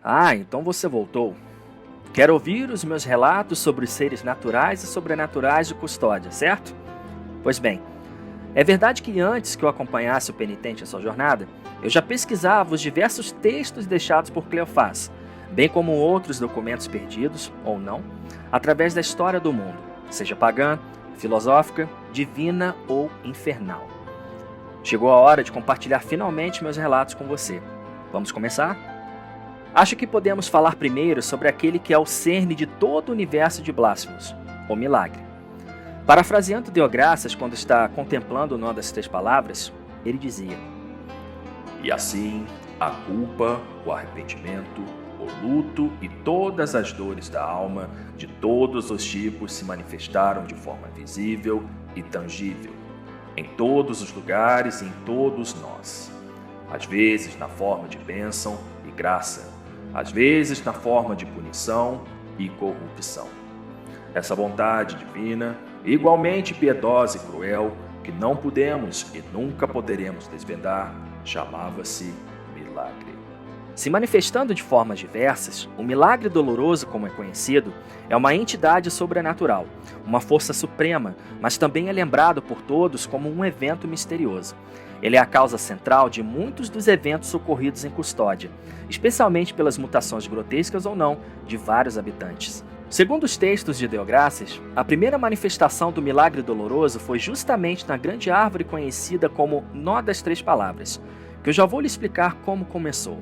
Ah, então você voltou. Quer ouvir os meus relatos sobre os seres naturais e sobrenaturais de Custódia, certo? Pois bem, é verdade que antes que eu acompanhasse o penitente em sua jornada, eu já pesquisava os diversos textos deixados por Cleofás, bem como outros documentos perdidos, ou não, através da história do mundo, seja pagã, filosófica, divina ou infernal. Chegou a hora de compartilhar finalmente meus relatos com você. Vamos começar? Acho que podemos falar primeiro sobre aquele que é o cerne de todo o universo de Blasphemous, o milagre. Parafraseando Deogracias quando está contemplando o nó das 3 palavras, ele dizia: E assim, a culpa, o arrependimento, o luto e todas as dores da alma de todos os tipos se manifestaram de forma visível e tangível, em todos os lugares e em todos nós. Às vezes na forma de bênção e graça, às vezes na forma de punição e corrupção. Essa vontade divina, igualmente piedosa e cruel, que não podemos e nunca poderemos desvendar, chamava-se milagre. Se manifestando de formas diversas, o milagre doloroso, como é conhecido, é uma entidade sobrenatural, uma força suprema, mas também é lembrado por todos como um evento misterioso. Ele é a causa central de muitos dos eventos ocorridos em Custódia, especialmente pelas mutações grotescas ou não de vários habitantes. Segundo os textos de Deogracias, a primeira manifestação do milagre doloroso foi justamente na grande árvore conhecida como Nó das 3 Palavras, que eu já vou lhe explicar como começou.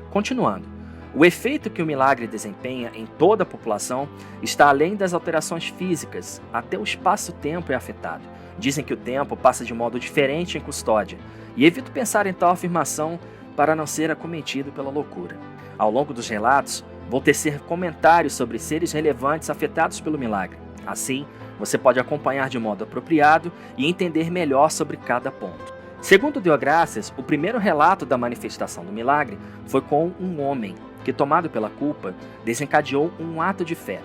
Continuando, o efeito que o milagre desempenha em toda a população está além das alterações físicas, até o espaço-tempo é afetado. Dizem que o tempo passa de modo diferente em Custódia, e evito pensar em tal afirmação para não ser acometido pela loucura. Ao longo dos relatos, vou tecer comentários sobre seres relevantes afetados pelo milagre. Assim, você pode acompanhar de modo apropriado e entender melhor sobre cada ponto. Segundo Deogracias, o primeiro relato da manifestação do milagre foi com um homem que, tomado pela culpa, desencadeou um ato de fé.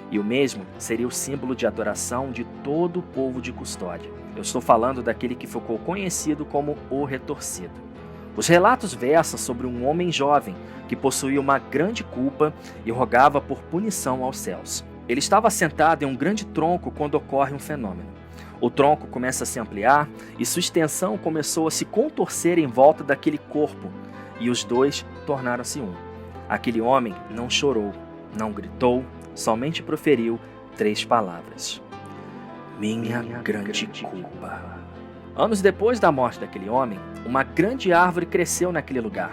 E o mesmo seria o símbolo de adoração de todo o povo de Custódia. Eu estou falando daquele que ficou conhecido como o Retorcido. Os relatos versam sobre um homem jovem que possuía uma grande culpa e rogava por punição aos céus. Ele estava sentado em um grande tronco quando ocorre um fenômeno. O tronco começa a se ampliar e sua extensão começou a se contorcer em volta daquele corpo, e os dois tornaram-se um. Aquele homem não chorou, não gritou, somente proferiu 3 palavras: Minha grande culpa. Anos depois da morte daquele homem, uma grande árvore cresceu naquele lugar,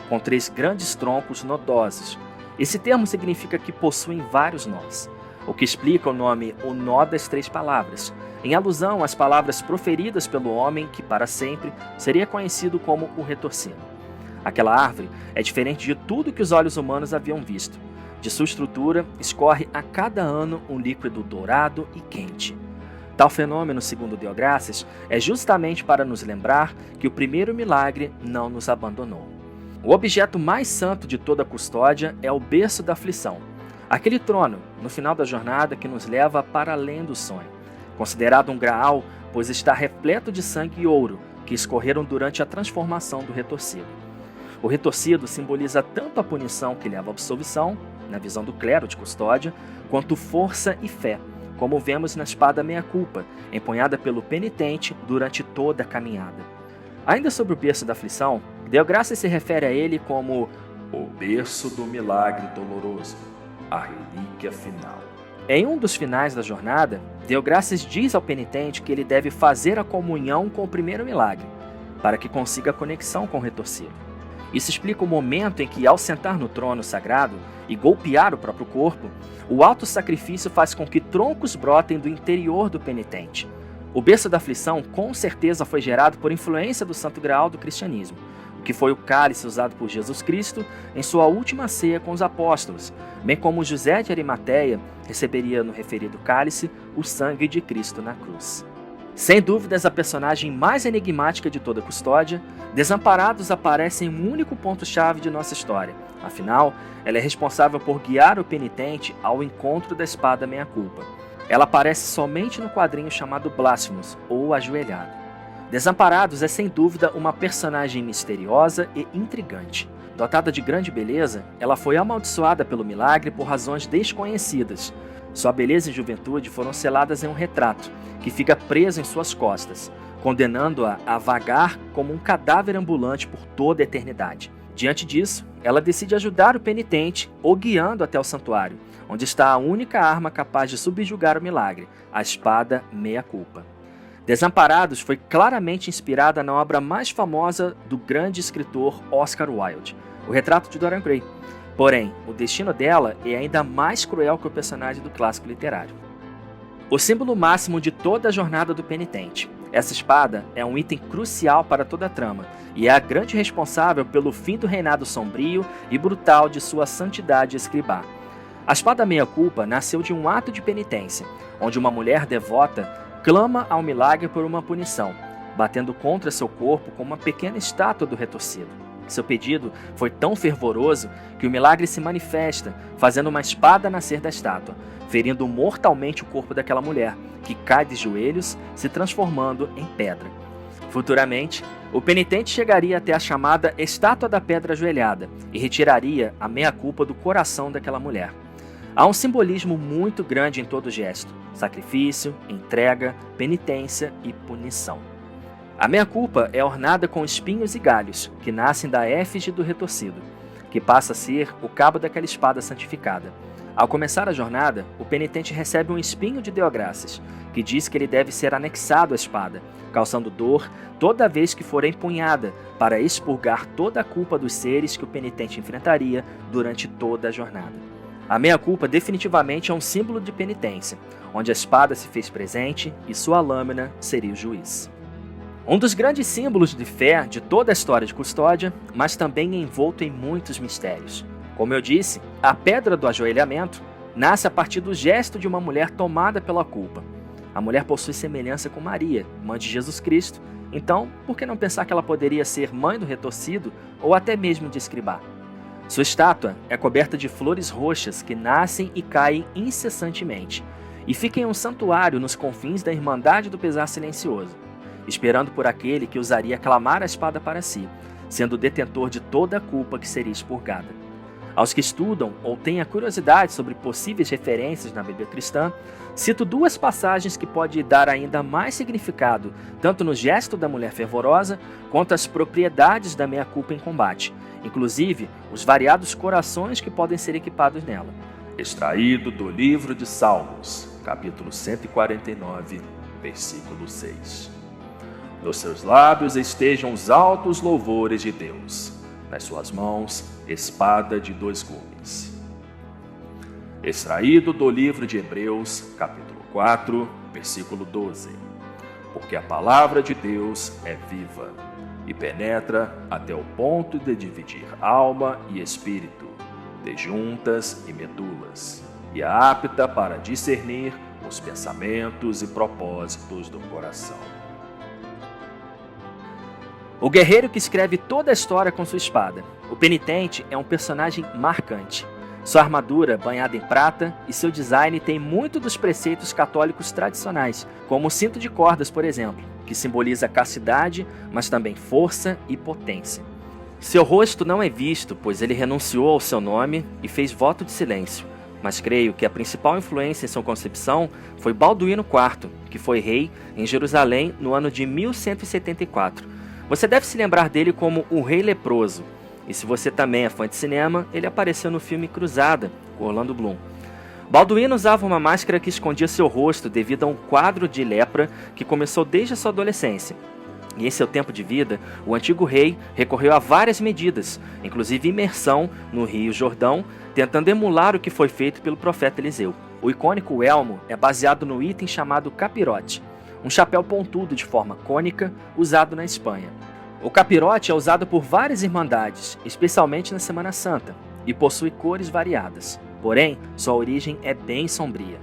com 3 grandes troncos nodosos. Esse termo significa que possuem vários nós, o que explica o nome O Nó das 3 Palavras, em alusão às palavras proferidas pelo homem que para sempre seria conhecido como o Retorcido. Aquela árvore é diferente de tudo que os olhos humanos haviam visto. De sua estrutura, escorre a cada ano um líquido dourado e quente. Tal fenômeno, segundo Deogracias, é justamente para nos lembrar que o primeiro milagre não nos abandonou. O objeto mais santo de toda a Custódia é o berço da aflição, aquele trono, no final da jornada, que nos leva para além do sonho. Considerado um graal, pois está repleto de sangue e ouro que escorreram durante a transformação do Retorcido. O Retorcido simboliza tanto a punição que leva à absolvição, na visão do clero de Custódia, quanto força e fé, como vemos na espada meia-culpa, empunhada pelo penitente durante toda a caminhada. Ainda sobre o berço da aflição, Deogracias se refere a ele como o berço do milagre doloroso, a relíquia final. Em um dos finais da jornada, Deogracias diz ao penitente que ele deve fazer a comunhão com o primeiro milagre, para que consiga a conexão com o Retorcido. Isso explica o momento em que, ao sentar no trono sagrado e golpear o próprio corpo, o auto-sacrifício faz com que troncos brotem do interior do penitente. O berço da aflição com certeza foi gerado por influência do Santo Graal do cristianismo, o que foi o cálice usado por Jesus Cristo em sua última ceia com os apóstolos, bem como José de Arimateia receberia no referido cálice o sangue de Cristo na cruz. Sem dúvidas, a personagem mais enigmática de toda a Custódia, Desamparados aparece em um único ponto-chave de nossa história. Afinal, ela é responsável por guiar o penitente ao encontro da espada meia-culpa. Ela aparece somente no quadrinho chamado Blasphemous, ou Ajoelhado. Desamparados é sem dúvida uma personagem misteriosa e intrigante. Dotada de grande beleza, ela foi amaldiçoada pelo milagre por razões desconhecidas. Sua beleza e juventude foram seladas em um retrato, que fica preso em suas costas, condenando-a a vagar como um cadáver ambulante por toda a eternidade. Diante disso, ela decide ajudar o penitente, o guiando até o santuário, onde está a única arma capaz de subjugar o milagre, a espada Mea Culpa. Desamparados foi claramente inspirada na obra mais famosa do grande escritor Oscar Wilde, O Retrato de Dorian Gray. Porém, o destino dela é ainda mais cruel que o personagem do clássico literário. O símbolo máximo de toda a jornada do penitente. Essa espada é um item crucial para toda a trama e é a grande responsável pelo fim do reinado sombrio e brutal de sua santidade escribá. A espada Mea Culpa nasceu de um ato de penitência, onde uma mulher devota clama ao milagre por uma punição, batendo contra seu corpo com uma pequena estátua do retorcido. Seu pedido foi tão fervoroso que o milagre se manifesta, fazendo uma espada nascer da estátua, ferindo mortalmente o corpo daquela mulher, que cai de joelhos, se transformando em pedra. Futuramente, o penitente chegaria até a chamada Estátua da Pedra Ajoelhada e retiraria a meia-culpa do coração daquela mulher. Há um simbolismo muito grande em todo gesto: sacrifício, entrega, penitência e punição. A meia-culpa é ornada com espinhos e galhos, que nascem da efígie do retorcido, que passa a ser o cabo daquela espada santificada. Ao começar a jornada, o penitente recebe um espinho de Deograças, que diz que ele deve ser anexado à espada, causando dor toda vez que for empunhada, para expurgar toda a culpa dos seres que o penitente enfrentaria durante toda a jornada. A meia-culpa definitivamente é um símbolo de penitência, onde a espada se fez presente e sua lâmina seria o juiz. Um dos grandes símbolos de fé de toda a história de Custódia, mas também envolto em muitos mistérios. Como eu disse, a pedra do ajoelhamento nasce a partir do gesto de uma mulher tomada pela culpa. A mulher possui semelhança com Maria, mãe de Jesus Cristo, então por que não pensar que ela poderia ser mãe do retorcido ou até mesmo de escribá? Sua estátua é coberta de flores roxas que nascem e caem incessantemente, e fica em um santuário nos confins da Irmandade do Pesar Silencioso, esperando por aquele que usaria clamar a espada para si, sendo o detentor de toda a culpa que seria expurgada. Aos que estudam ou têm a curiosidade sobre possíveis referências na Bíblia cristã, cito duas passagens que podem dar ainda mais significado, tanto no gesto da mulher fervorosa, quanto às propriedades da meia-culpa em combate, inclusive os variados corações que podem ser equipados nela. Extraído do livro de Salmos, capítulo 149, versículo 6. Nos seus lábios estejam os altos louvores de Deus, nas suas mãos, espada de dois gumes. Extraído do livro de Hebreus, capítulo 4, versículo 12. Porque a palavra de Deus é viva e penetra até o ponto de dividir alma e espírito, de juntas e medulas, e é apta para discernir os pensamentos e propósitos do coração. O guerreiro que escreve toda a história com sua espada. O penitente é um personagem marcante. Sua armadura, banhada em prata, e seu design tem muito dos preceitos católicos tradicionais, como o cinto de cordas, por exemplo, que simboliza castidade, mas também força e potência. Seu rosto não é visto, pois ele renunciou ao seu nome e fez voto de silêncio, mas creio que a principal influência em sua concepção foi Balduíno IV, que foi rei em Jerusalém no ano de 1174. Você deve se lembrar dele como o Rei Leproso, e se você também é fã de cinema, ele apareceu no filme Cruzada, com Orlando Bloom. Balduíno usava uma máscara que escondia seu rosto devido a um quadro de lepra que começou desde a sua adolescência. E em seu tempo de vida, o antigo rei recorreu a várias medidas, inclusive imersão no Rio Jordão, tentando emular o que foi feito pelo profeta Eliseu. O icônico elmo é baseado no item chamado capirote, um chapéu pontudo de forma cônica usado na Espanha. O capirote é usado por várias irmandades, especialmente na Semana Santa, e possui cores variadas. Porém, sua origem é bem sombria.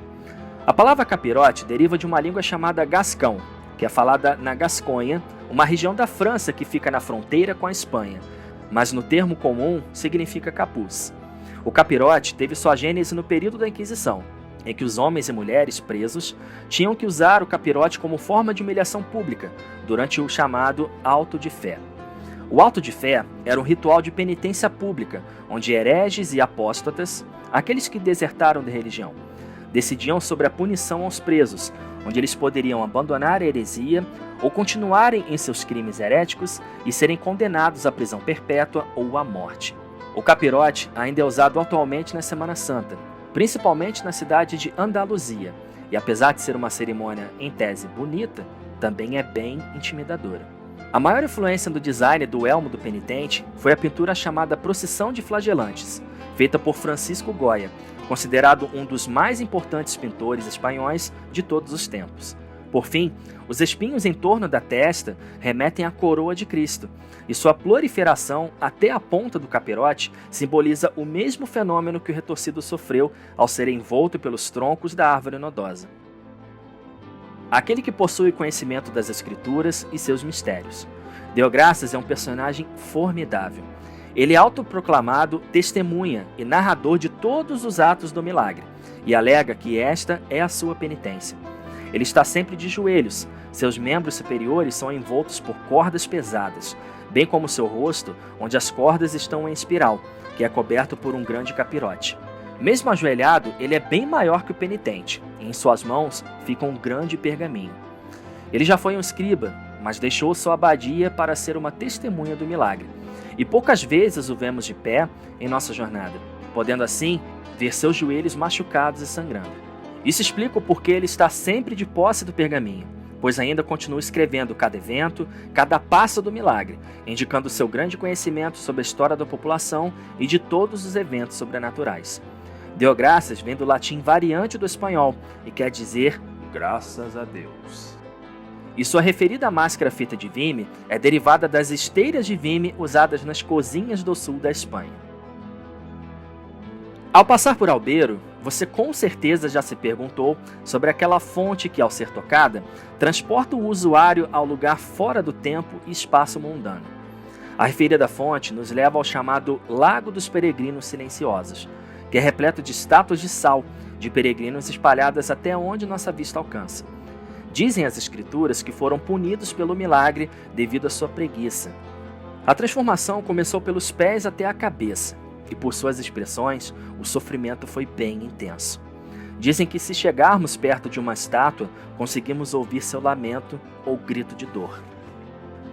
A palavra capirote deriva de uma língua chamada gascão, que é falada na Gasconha, uma região da França que fica na fronteira com a Espanha, mas no termo comum significa capuz. O capirote teve sua gênese no período da Inquisição, em que os homens e mulheres presos tinham que usar o capirote como forma de humilhação pública, durante o chamado auto de fé. O auto de fé era um ritual de penitência pública, onde hereges e apóstatas, aqueles que desertaram da religião, decidiam sobre a punição aos presos, onde eles poderiam abandonar a heresia ou continuarem em seus crimes heréticos e serem condenados à prisão perpétua ou à morte. O capirote ainda é usado atualmente na Semana Santa, principalmente na cidade de Andaluzia, e apesar de ser uma cerimônia em tese bonita, também é bem intimidadora. A maior influência do design do elmo do penitente foi a pintura chamada Procissão de Flagelantes, feita por Francisco Goya, considerado um dos mais importantes pintores espanhóis de todos os tempos. Por fim, os espinhos em torno da testa remetem à coroa de Cristo, e sua proliferação até a ponta do capirote simboliza o mesmo fenômeno que o retorcido sofreu ao ser envolto pelos troncos da árvore nodosa. Aquele que possui conhecimento das Escrituras e seus mistérios. Deogracias é um personagem formidável. Ele é autoproclamado testemunha e narrador de todos os atos do milagre, e alega que esta é a sua penitência. Ele está sempre de joelhos, seus membros superiores são envoltos por cordas pesadas, bem como seu rosto, onde as cordas estão em espiral, que é coberto por um grande capirote. Mesmo ajoelhado, ele é bem maior que o penitente, e em suas mãos fica um grande pergaminho. Ele já foi um escriba, mas deixou sua abadia para ser uma testemunha do milagre, e poucas vezes o vemos de pé em nossa jornada, podendo assim ver seus joelhos machucados e sangrando. Isso explica o porquê ele está sempre de posse do pergaminho, pois ainda continua escrevendo cada evento, cada passo do milagre, indicando seu grande conhecimento sobre a história da população e de todos os eventos sobrenaturais. Deogracias vem do latim variante do espanhol e quer dizer graças a Deus. E sua referida máscara feita de vime é derivada das esteiras de vime usadas nas cozinhas do sul da Espanha. Ao passar por Albeiro, você com certeza já se perguntou sobre aquela fonte que, ao ser tocada, transporta o usuário ao lugar fora do tempo e espaço mundano. A referida fonte nos leva ao chamado Lago dos Peregrinos Silenciosos, que é repleto de estátuas de sal, de peregrinos espalhadas até onde nossa vista alcança. Dizem as Escrituras que foram punidos pelo milagre devido à sua preguiça. A transformação começou pelos pés até a cabeça, e por suas expressões, o sofrimento foi bem intenso. Dizem que se chegarmos perto de uma estátua, conseguimos ouvir seu lamento ou grito de dor.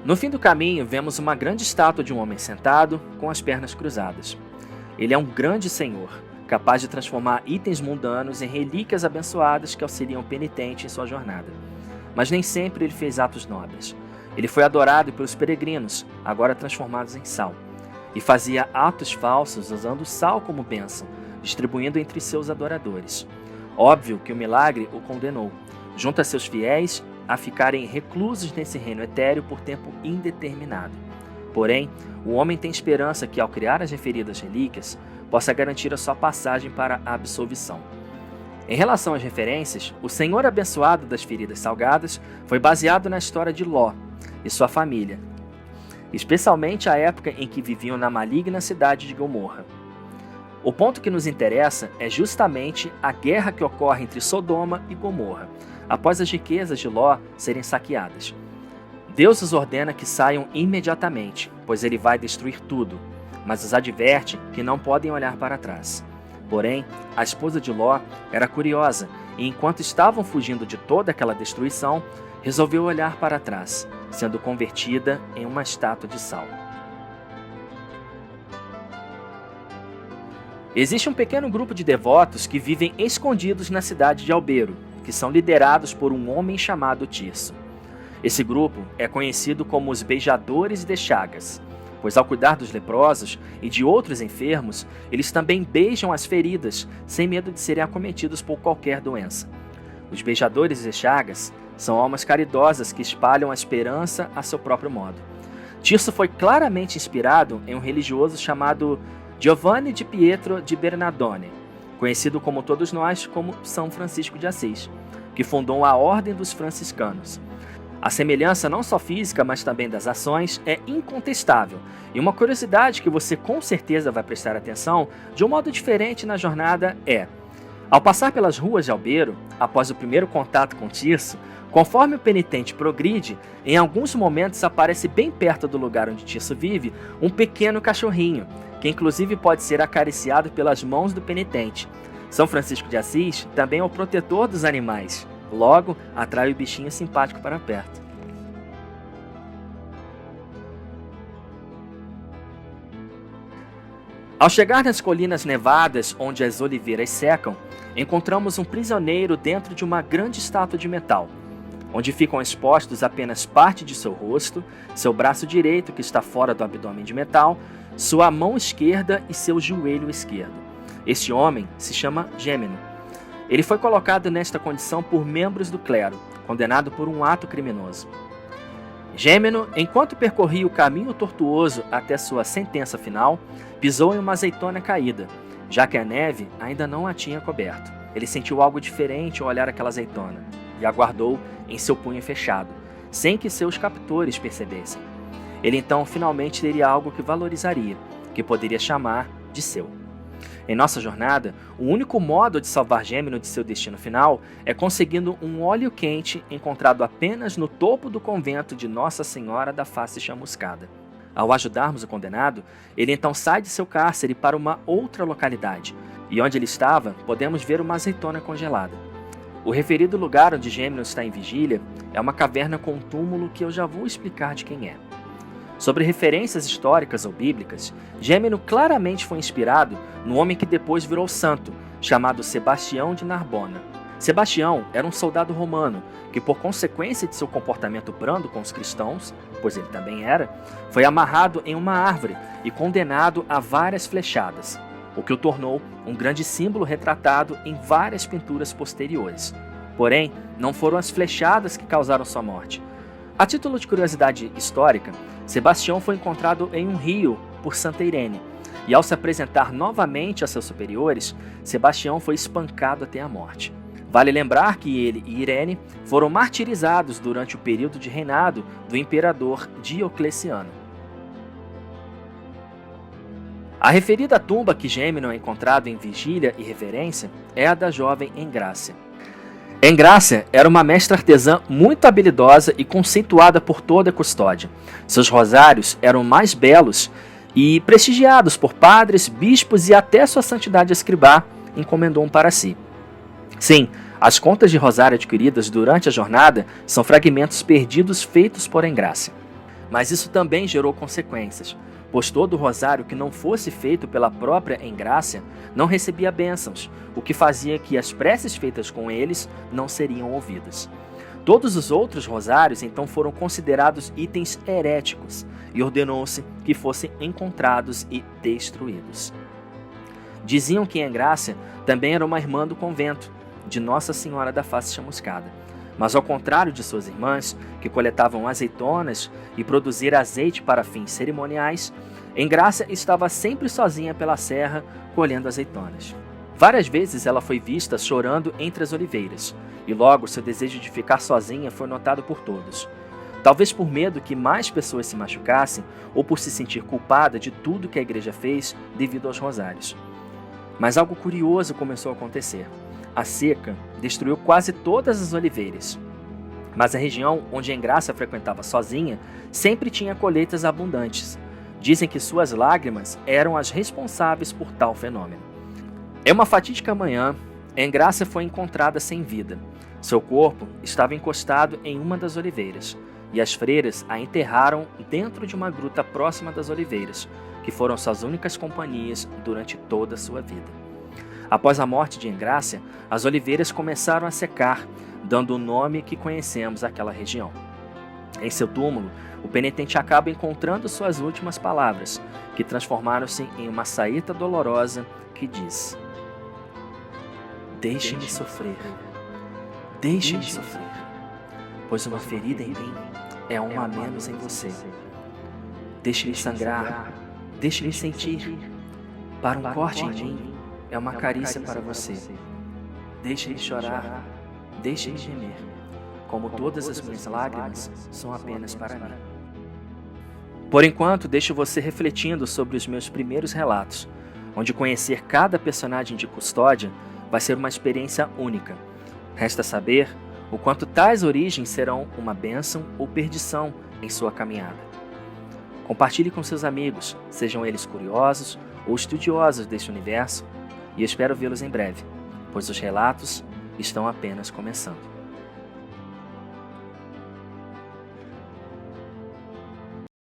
No fim do caminho, vemos uma grande estátua de um homem sentado, com as pernas cruzadas. Ele é um grande senhor, capaz de transformar itens mundanos em relíquias abençoadas que auxiliam o penitente em sua jornada. Mas nem sempre ele fez atos nobres. Ele foi adorado pelos peregrinos, agora transformados em sal, e fazia atos falsos usando o sal como bênção, distribuindo entre seus adoradores. Óbvio que o milagre o condenou, junto a seus fiéis, a ficarem reclusos nesse reino etéreo por tempo indeterminado. Porém, o homem tem esperança que, ao criar as referidas relíquias, possa garantir a sua passagem para a absolvição. Em relação às referências, o Senhor abençoado das feridas salgadas foi baseado na história de Ló e sua família, especialmente a época em que viviam na maligna cidade de Gomorra. O ponto que nos interessa é justamente a guerra que ocorre entre Sodoma e Gomorra, após as riquezas de Ló serem saqueadas. Deus os ordena que saiam imediatamente, pois ele vai destruir tudo, mas os adverte que não podem olhar para trás. Porém, a esposa de Ló era curiosa e, enquanto estavam fugindo de toda aquela destruição, resolveu olhar para trás, sendo convertida em uma estátua de sal. Existe um pequeno grupo de devotos que vivem escondidos na cidade de Albeiro, que são liderados por um homem chamado Tirso. Esse grupo é conhecido como os Beijadores de Chagas, pois ao cuidar dos leprosos e de outros enfermos, eles também beijam as feridas, sem medo de serem acometidos por qualquer doença. Os Beijadores de Chagas são almas caridosas que espalham a esperança a seu próprio modo. Tirso foi claramente inspirado em um religioso chamado Giovanni di Pietro di Bernardone, conhecido como todos nós como São Francisco de Assis, que fundou a Ordem dos Franciscanos. A semelhança não só física, mas também das ações é incontestável, e uma curiosidade que você com certeza vai prestar atenção de um modo diferente na jornada é: Ao passar pelas ruas de Albeiro, após o primeiro contato com Tirso, conforme o penitente progride, em alguns momentos aparece bem perto do lugar onde Tirso vive um pequeno cachorrinho, que inclusive pode ser acariciado pelas mãos do penitente. São Francisco de Assis também é o protetor dos animais, logo atrai o bichinho simpático para perto. Ao chegar nas colinas nevadas onde as oliveiras secam, encontramos um prisioneiro dentro de uma grande estátua de metal, onde ficam expostos apenas parte de seu rosto, seu braço direito que está fora do abdômen de metal, sua mão esquerda e seu joelho esquerdo. Este homem se chama Gêmeno. Ele foi colocado nesta condição por membros do clero, condenado por um ato criminoso. Gêmeno, enquanto percorria o caminho tortuoso até sua sentença final, pisou em uma azeitona caída, já que a neve ainda não a tinha coberto. Ele sentiu algo diferente ao olhar aquela azeitona e a guardou em seu punho fechado, sem que seus captores percebessem. Ele então finalmente teria algo que valorizaria, que poderia chamar de seu. Em nossa jornada, o único modo de salvar Gêmeno de seu destino final é conseguindo um óleo quente encontrado apenas no topo do convento de Nossa Senhora da Face Chamuscada. Ao ajudarmos o condenado, ele então sai de seu cárcere para uma outra localidade, e onde ele estava, podemos ver uma azeitona congelada. O referido lugar onde Gêmeno está em vigília é uma caverna com um túmulo que eu já vou explicar de quem é. Sobre referências históricas ou bíblicas, Gêmeno claramente foi inspirado no homem que depois virou santo, chamado Sebastião de Narbona. Sebastião era um soldado romano que, por consequência de seu comportamento brando com os cristãos, pois ele também era, foi amarrado em uma árvore e condenado a várias flechadas, o que o tornou um grande símbolo retratado em várias pinturas posteriores. Porém, não foram as flechadas que causaram sua morte. A título de curiosidade histórica, Sebastião foi encontrado em um rio por Santa Irene, e ao se apresentar novamente a seus superiores, Sebastião foi espancado até a morte. Vale lembrar que ele e Irene foram martirizados durante o período de reinado do imperador Diocleciano. A referida tumba que Gêmeno é encontrado em vigília e reverência é a da jovem Engrácia. Engrácia era uma mestra artesã muito habilidosa e conceituada por toda a custódia. Seus rosários eram mais belos e prestigiados por padres, bispos e até sua santidade escribá encomendou um para si. Sim, as contas de rosário adquiridas durante a jornada são fragmentos perdidos feitos por Engrácia. Mas isso também gerou consequências, pois todo rosário que não fosse feito pela própria Engrácia não recebia bênçãos, o que fazia que as preces feitas com eles não seriam ouvidas. Todos os outros rosários então foram considerados itens heréticos e ordenou-se que fossem encontrados e destruídos. Diziam que Engrácia também era uma irmã do convento de Nossa Senhora da Face Chamuscada, mas ao contrário de suas irmãs, que coletavam azeitonas e produziam azeite para fins cerimoniais, Engrácia estava sempre sozinha pela serra colhendo azeitonas. Várias vezes ela foi vista chorando entre as oliveiras, e logo seu desejo de ficar sozinha foi notado por todos. Talvez por medo que mais pessoas se machucassem ou por se sentir culpada de tudo que a igreja fez devido aos rosários. Mas algo curioso começou a acontecer. A seca destruiu quase todas as oliveiras, mas a região onde Engrácia frequentava sozinha sempre tinha colheitas abundantes. Dizem que suas lágrimas eram as responsáveis por tal fenômeno. Em uma fatídica manhã, Engrácia foi encontrada sem vida. Seu corpo estava encostado em uma das oliveiras, e as freiras a enterraram dentro de uma gruta próxima das oliveiras, que foram suas únicas companhias durante toda a sua vida. Após a morte de Engrácia, as oliveiras começaram a secar, dando o nome que conhecemos àquela região. Em seu túmulo, o penitente acaba encontrando suas últimas palavras, que transformaram-se em uma saíta dolorosa que diz: Deixe-me sofrer, deixe-me sofrer, pois uma ferida em mim é uma a menos em você. Deixe-me sangrar, deixe-me sentir, para um corte em mim é uma carícia para você. Deixe-me chorar, deixe-me gemer, como todas as minhas lágrimas são apenas para mim. Por enquanto, deixo você refletindo sobre os meus primeiros relatos, onde conhecer cada personagem de Custódia vai ser uma experiência única. Resta saber o quanto tais origens serão uma bênção ou perdição em sua caminhada. Compartilhe com seus amigos, sejam eles curiosos ou estudiosos deste universo, e espero vê-los em breve, pois os relatos estão apenas começando.